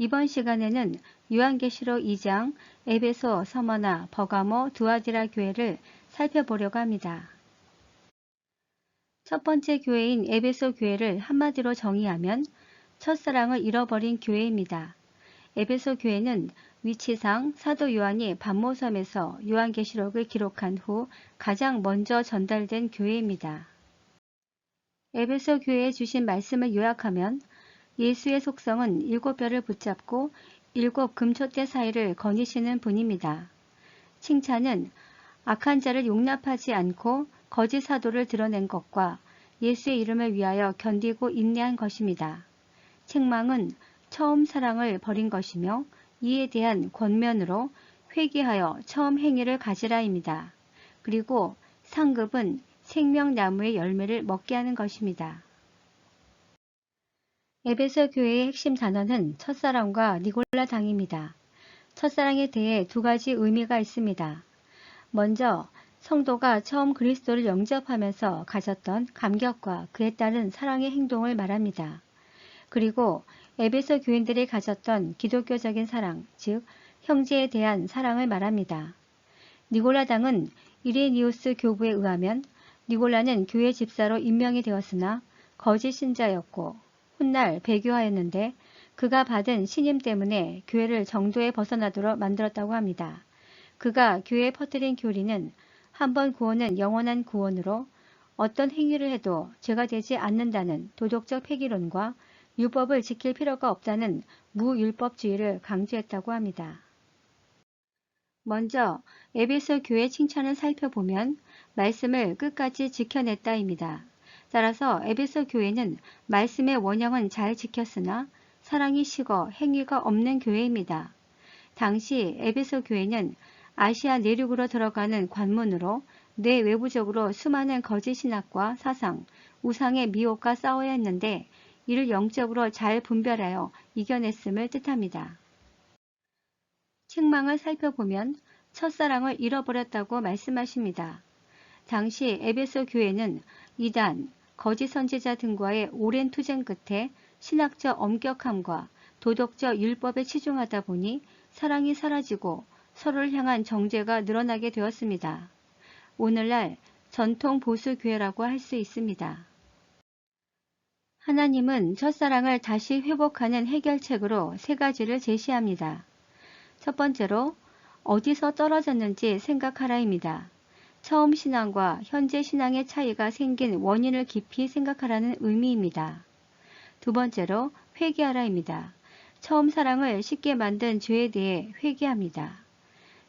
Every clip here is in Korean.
이번 시간에는 요한계시록 2장, 에베소, 서머나, 버가모, 두아디라 교회를 살펴보려고 합니다. 첫 번째 교회인 에베소 교회를 한마디로 정의하면 첫사랑을 잃어버린 교회입니다. 에베소 교회는 위치상 사도 요한이 반모섬에서 요한계시록을 기록한 후 가장 먼저 전달된 교회입니다. 에베소 교회에 주신 말씀을 요약하면 예수의 속성은 7뼈를 붙잡고 7 금촛대 사이를 거니시는 분입니다. 칭찬은 악한 자를 용납하지 않고 거짓 사도를 드러낸 것과 예수의 이름을 위하여 견디고 인내한 것입니다. 책망은 처음 사랑을 버린 것이며 이에 대한 권면으로 회개하여 처음 행위를 가지라입니다. 그리고 상급은 생명나무의 열매를 먹게 하는 것입니다. 에베소 교회의 핵심 단어는 첫사랑과 니골라당입니다. 첫사랑에 대해 두 가지 의미가 있습니다. 먼저 성도가 처음 그리스도를 영접하면서 가졌던 감격과 그에 따른 사랑의 행동을 말합니다. 그리고 에베소 교인들이 가졌던 기독교적인 사랑, 즉 형제에 대한 사랑을 말합니다. 니골라당은 이레니우스 교부에 의하면 니골라는 교회 집사로 임명이 되었으나 거짓 신자였고 훗날 배교하였는데 그가 받은 신임 때문에 교회를 정도에 벗어나도록 만들었다고 합니다. 그가 교회에 퍼뜨린 교리는 한번 구원은 영원한 구원으로 어떤 행위를 해도 죄가 되지 않는다는 도덕적 폐기론과 율법을 지킬 필요가 없다는 무율법주의를 강조했다고 합니다. 먼저 에베소 교회 칭찬을 살펴보면 말씀을 끝까지 지켜냈다입니다. 따라서 에베소 교회는 말씀의 원형은 잘 지켰으나 사랑이 식어 행위가 없는 교회입니다. 당시 에베소 교회는 아시아 내륙으로 들어가는 관문으로 내외부적으로 수많은 거짓 신학과 사상, 우상의 미혹과 싸워야 했는데 이를 영적으로 잘 분별하여 이겨냈음을 뜻합니다. 책망을 살펴보면 첫사랑을 잃어버렸다고 말씀하십니다. 당시 에베소 교회는 이단, 거짓 선지자 등과의 오랜 투쟁 끝에 신학적 엄격함과 도덕적 율법에 치중하다 보니 사랑이 사라지고 서로를 향한 정죄가 늘어나게 되었습니다. 오늘날 전통 보수 교회라고 할 수 있습니다. 하나님은 첫사랑을 다시 회복하는 해결책으로 세 가지를 제시합니다. 첫 번째로 어디서 떨어졌는지 생각하라입니다. 처음 신앙과 현재 신앙의 차이가 생긴 원인을 깊이 생각하라는 의미입니다. 두 번째로 회개하라입니다. 처음 사랑을 쉽게 만든 죄에 대해 회개합니다.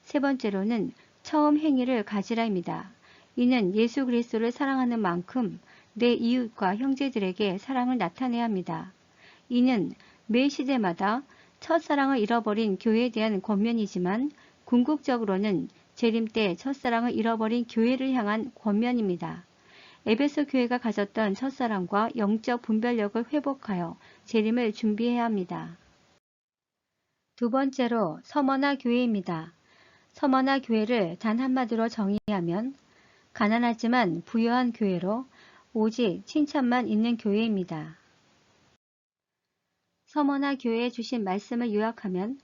세 번째로는 처음 행위를 가지라입니다. 이는 예수 그리스도를 사랑하는 만큼 내 이웃과 형제들에게 사랑을 나타내야 합니다. 이는 매 시대마다 첫사랑을 잃어버린 교회에 대한 권면이지만 궁극적으로는 재림 때 첫사랑을 잃어버린 교회를 향한 권면입니다. 에베소 교회가 가졌던 첫사랑과 영적 분별력을 회복하여 재림을 준비해야 합니다. 두 번째로 서머나 교회입니다. 서머나 교회를 단 한마디로 정의하면 가난하지만 부유한 교회로 오직 칭찬만 있는 교회입니다. 서머나 교회에 주신 말씀을 요약하면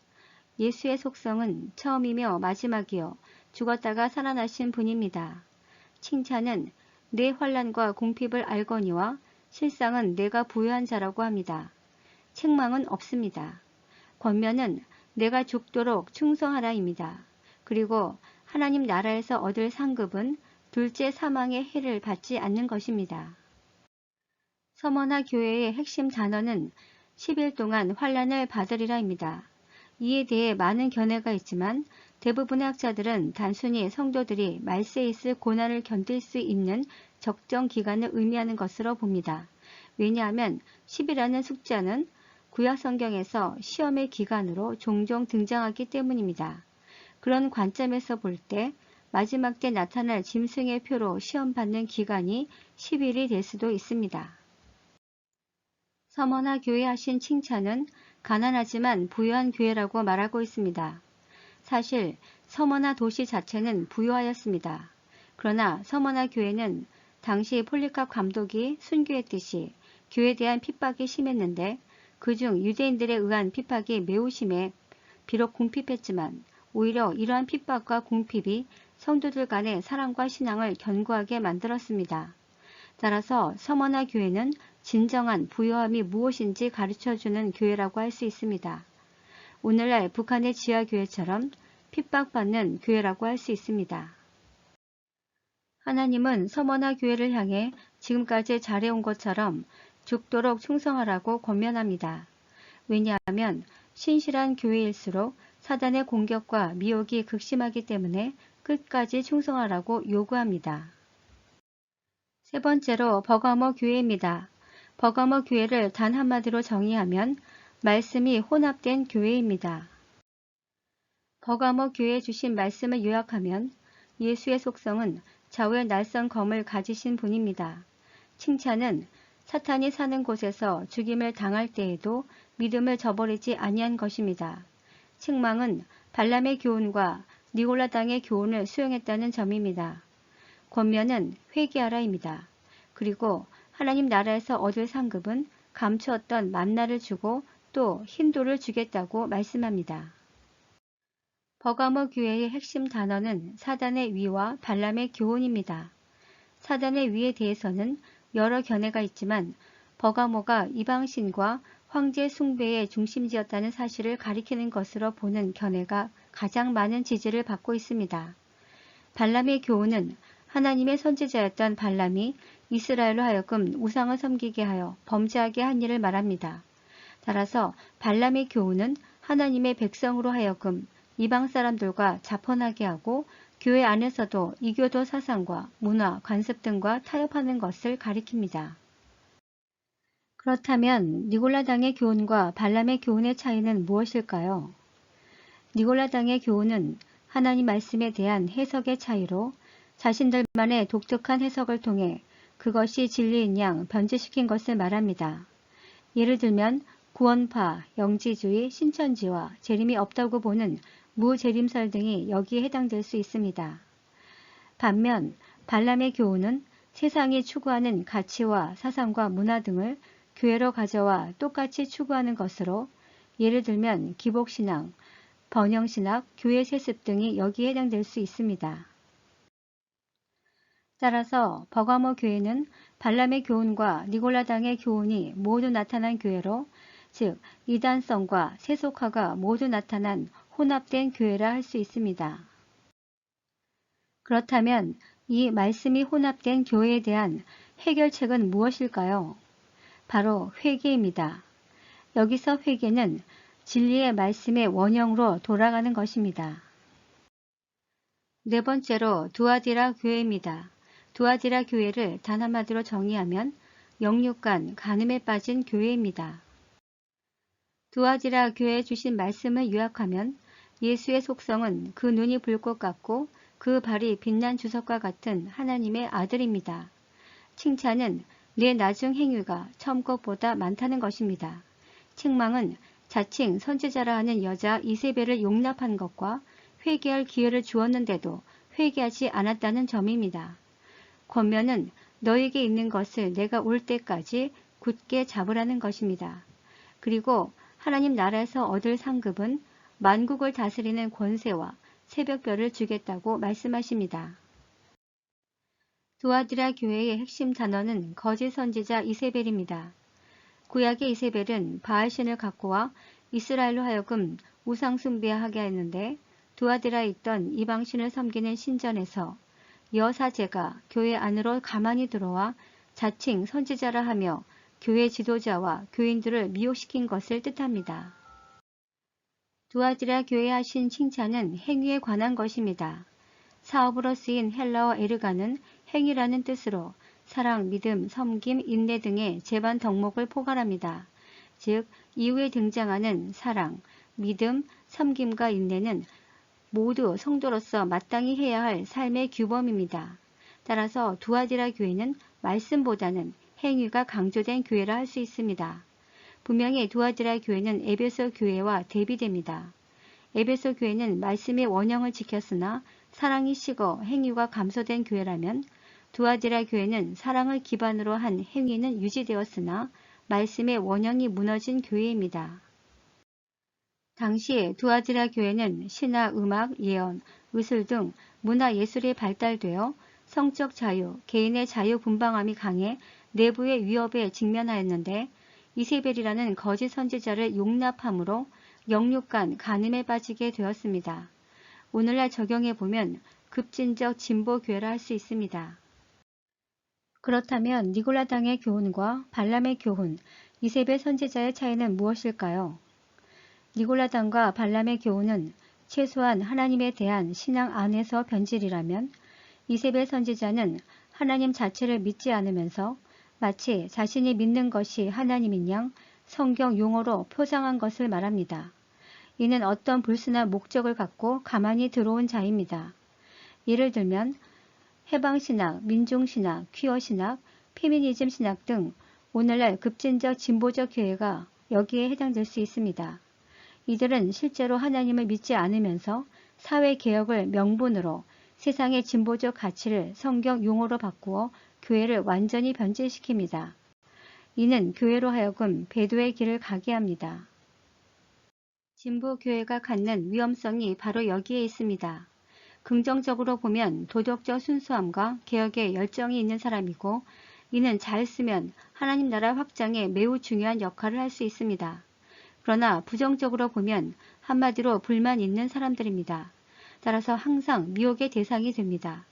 예수의 속성은 처음이며 마지막이요 죽었다가 살아나신 분입니다. 칭찬은 내 환난과 궁핍을 알거니와 실상은 내가 부유한 자라고 합니다. 책망은 없습니다. 권면은 내가 죽도록 충성하라입니다. 그리고 하나님 나라에서 얻을 상급은 둘째 사망의 해를 받지 않는 것입니다. 서머나 교회의 핵심 단어는 10일 동안 환난을 받으리라입니다. 이에 대해 많은 견해가 있지만 대부분의 학자들은 단순히 성도들이 말세에 있을 고난을 견딜 수 있는 적정 기간을 의미하는 것으로 봅니다. 왜냐하면 10이라는 숫자는 구약 성경에서 시험의 기간으로 종종 등장하기 때문입니다. 그런 관점에서 볼 때 마지막 때 나타날 짐승의 표로 시험받는 기간이 10일이 될 수도 있습니다. 서머나 교회 하신 칭찬은 가난하지만 부유한 교회라고 말하고 있습니다. 사실 서머나 도시 자체는 부유하였습니다. 그러나 서머나 교회는 당시 폴리캅 감독이 순교했듯이 교회에 대한 핍박이 심했는데 그중 유대인들에 의한 핍박이 매우 심해 비록 궁핍했지만 오히려 이러한 핍박과 궁핍이 성도들 간의 사랑과 신앙을 견고하게 만들었습니다. 따라서 서머나 교회는 진정한 부요함이 무엇인지 가르쳐주는 교회라고 할 수 있습니다. 오늘날 북한의 지하교회처럼 핍박받는 교회라고 할 수 있습니다. 하나님은 서머나 교회를 향해 지금까지 잘해온 것처럼 죽도록 충성하라고 권면합니다. 왜냐하면 신실한 교회일수록 사단의 공격과 미혹이 극심하기 때문에 끝까지 충성하라고 요구합니다. 세 번째로 버가모 교회입니다. 버가모 교회를 단 한마디로 정의하면 말씀이 혼합된 교회입니다. 버가모 교회에 주신 말씀을 요약하면 예수의 속성은 좌우의 날선 검을 가지신 분입니다. 칭찬은 사탄이 사는 곳에서 죽임을 당할 때에도 믿음을 저버리지 아니한 것입니다. 책망은 발람의 교훈과 니골라당의 교훈을 수용했다는 점입니다. 권면은 회개하라입니다. 그리고 하나님 나라에서 얻을 상급은 감추었던 만나를 주고 또 흰돌을 주겠다고 말씀합니다. 버가모 교회의 핵심 단어는 사단의 위와 발람의 교훈입니다. 사단의 위에 대해서는 여러 견해가 있지만 버가모가 이방신과 황제 숭배의 중심지였다는 사실을 가리키는 것으로 보는 견해가 가장 많은 지지를 받고 있습니다. 발람의 교훈은 하나님의 선지자였던 발람이 이스라엘로 하여금 우상을 섬기게 하여 범죄하게 한 일을 말합니다. 따라서 발람의 교훈은 하나님의 백성으로 하여금 이방 사람들과 자폰하게 하고 교회 안에서도 이교도 사상과 문화, 관습 등과 타협하는 것을 가리킵니다. 그렇다면 니골라당의 교훈과 발람의 교훈의 차이는 무엇일까요? 니골라당의 교훈은 하나님 말씀에 대한 해석의 차이로 자신들만의 독특한 해석을 통해 그것이 진리인 양 변질시킨 것을 말합니다. 예를 들면 구원파, 영지주의, 신천지와 재림이 없다고 보는 무재림설 등이 여기에 해당될 수 있습니다. 반면 발람의 교훈은 세상이 추구하는 가치와 사상과 문화 등을 교회로 가져와 똑같이 추구하는 것으로 예를 들면 기복신앙, 번영신학, 교회 세습 등이 여기에 해당될 수 있습니다. 따라서 버가모 교회는 발람의 교훈과 니골라당의 교훈이 모두 나타난 교회로 즉 이단성과 세속화가 모두 나타난 혼합된 교회라 할 수 있습니다. 그렇다면 이 말씀이 혼합된 교회에 대한 해결책은 무엇일까요? 바로 회개입니다. 여기서 회개는 진리의 말씀의 원형으로 돌아가는 것입니다. 네 번째로 두아디라 교회입니다. 두아디라 교회를 단 한마디로 정의하면 영육간 간음에 빠진 교회입니다. 두아디라 교회에 주신 말씀을 요약하면 예수의 속성은 그 눈이 불꽃 같고 그 발이 빛난 주석과 같은 하나님의 아들입니다. 칭찬은 내 나중 행위가 처음 것보다 많다는 것입니다. 책망은 자칭 선지자라 하는 여자 이세벨을 용납한 것과 회개할 기회를 주었는데도 회개하지 않았다는 점입니다. 권면은 너에게 있는 것을 내가 올 때까지 굳게 잡으라는 것입니다. 그리고 하나님 나라에서 얻을 상급은 만국을 다스리는 권세와 새벽별을 주겠다고 말씀하십니다. 두아디라 교회의 핵심 단어는 거짓 선지자 이세벨입니다. 구약의 이세벨은 바알신을 갖고 와 이스라엘로 하여금 우상 숭배하게 했는데 두아디라에 있던 이방신을 섬기는 신전에서 여사제가 교회 안으로 가만히 들어와 자칭 선지자라 하며 교회 지도자와 교인들을 미혹시킨 것을 뜻합니다. 두아디라 교회에 하신 칭찬은 행위에 관한 것입니다. 사업으로 쓰인 헬라어 에르가는 행위라는 뜻으로 사랑, 믿음, 섬김, 인내 등의 제반 덕목을 포괄합니다. 즉 이후에 등장하는 사랑, 믿음, 섬김과 인내는 모두 성도로서 마땅히 해야 할 삶의 규범입니다. 따라서 두아디라 교회는 말씀보다는 행위가 강조된 교회라 할 수 있습니다. 분명히 두아디라 교회는 에베소 교회와 대비됩니다. 에베소 교회는 말씀의 원형을 지켰으나 사랑이 식어 행위가 감소된 교회라면 두아디라 교회는 사랑을 기반으로 한 행위는 유지되었으나 말씀의 원형이 무너진 교회입니다. 당시 두아디라 교회는 신화, 음악, 예언, 의술 등 문화예술이 발달되어 성적 자유, 개인의 자유분방함이 강해 내부의 위협에 직면하였는데 이세벨이라는 거짓 선지자를 용납함으로 영육간 간음에 빠지게 되었습니다. 오늘날 적용해보면 급진적 진보교회라 할 수 있습니다. 그렇다면 니골라당의 교훈과 발람의 교훈, 이세벨 선지자의 차이는 무엇일까요? 니골라당과 발람의 교훈은 최소한 하나님에 대한 신앙 안에서 변질이라면 이세벨 선지자는 하나님 자체를 믿지 않으면서 마치 자신이 믿는 것이 하나님인 양 성경 용어로 표상한 것을 말합니다. 이는 어떤 불순한 목적을 갖고 가만히 들어온 자입니다. 예를 들면 해방신학, 민중신학, 퀴어신학, 페미니즘 신학 등 오늘날 급진적 진보적 교회가 여기에 해당될 수 있습니다. 이들은 실제로 하나님을 믿지 않으면서 사회개혁을 명분으로 세상의 진보적 가치를 성경 용어로 바꾸어 교회를 완전히 변질시킵니다. 이는 교회로 하여금 배도의 길을 가게 합니다. 진보교회가 갖는 위험성이 바로 여기에 있습니다. 긍정적으로 보면 도덕적 순수함과 개혁에 열정이 있는 사람이고 이는 잘 쓰면 하나님 나라 확장에 매우 중요한 역할을 할 수 있습니다. 그러나 부정적으로 보면 한마디로 불만 있는 사람들입니다. 따라서 항상 미혹의 대상이 됩니다.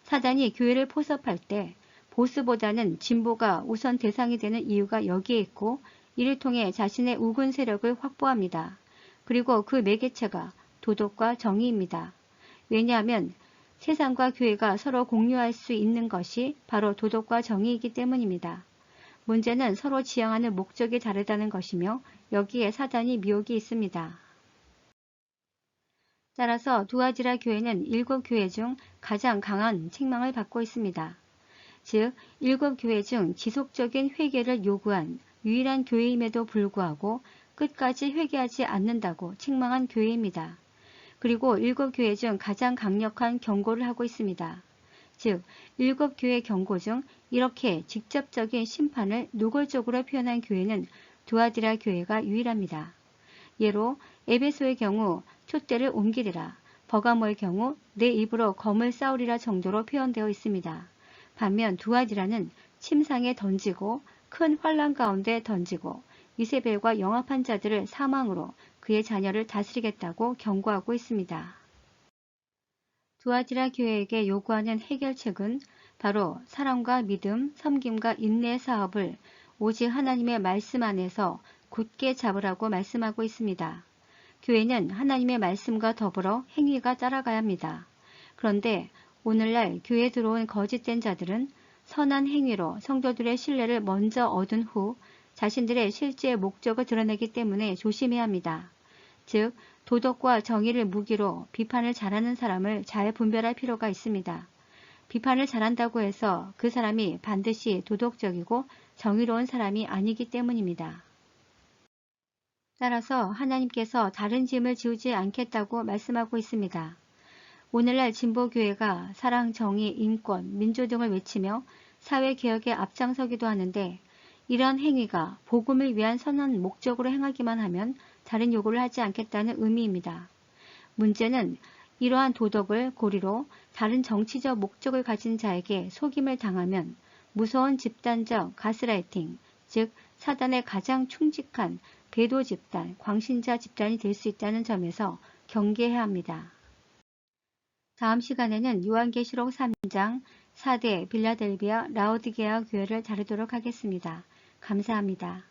사단이 교회를 포섭할 때 보스보다는 진보가 우선 대상이 되는 이유가 여기에 있고 이를 통해 자신의 우군 세력을 확보합니다. 그리고 그 매개체가 도덕과 정의입니다. 왜냐하면 세상과 교회가 서로 공유할 수 있는 것이 바로 도덕과 정의이기 때문입니다. 문제는 서로 지향하는 목적이 다르다는 것이며 여기에 사단이 미혹이 있습니다. 따라서 두아디라 교회는 7교회 중 가장 강한 책망을 받고 있습니다. 즉 7교회 중 지속적인 회개를 요구한 유일한 교회임에도 불구하고 끝까지 회개하지 않는다고 책망한 교회입니다. 그리고 7교회 중 가장 강력한 경고를 하고 있습니다. 즉 7교회 경고 중 이렇게 직접적인 심판을 노골적으로 표현한 교회는 두아디라 교회가 유일합니다. 예로 에베소의 경우 촛대를 옮기리라, 버가모의 경우 내 입으로 검을 싸우리라 정도로 표현되어 있습니다. 반면 두아디라는 침상에 던지고 큰 환란 가운데 던지고 이세벨과 영합한 자들을 사망으로 그의 자녀를 다스리겠다고 경고하고 있습니다. 두아디라 교회에게 요구하는 해결책은 바로 사랑과 믿음, 섬김과 인내의 사업을 오직 하나님의 말씀 안에서 굳게 잡으라고 말씀하고 있습니다. 교회는 하나님의 말씀과 더불어 행위가 따라가야 합니다. 그런데 오늘날 교회에 들어온 거짓된 자들은 선한 행위로 성도들의 신뢰를 먼저 얻은 후 자신들의 실제 목적을 드러내기 때문에 조심해야 합니다. 즉 도덕과 정의를 무기로 비판을 잘하는 사람을 잘 분별할 필요가 있습니다. 비판을 잘한다고 해서 그 사람이 반드시 도덕적이고 정의로운 사람이 아니기 때문입니다. 따라서 하나님께서 다른 짐을 지우지 않겠다고 말씀하고 있습니다. 오늘날 진보교회가 사랑, 정의, 인권, 민주 등을 외치며 사회개혁에 앞장서기도 하는데 이러한 행위가 복음을 위한 선한 목적으로 행하기만 하면 다른 요구를 하지 않겠다는 의미입니다. 문제는 이러한 도덕을 고리로 다른 정치적 목적을 가진 자에게 속임을 당하면 무서운 집단적 가스라이팅, 즉 사단의 가장 충직한 배도 집단, 광신자 집단이 될 수 있다는 점에서 경계해야 합니다. 다음 시간에는 요한계시록 3장 4대 빌라델비아 라오디게아 교회를 다루도록 하겠습니다. 감사합니다.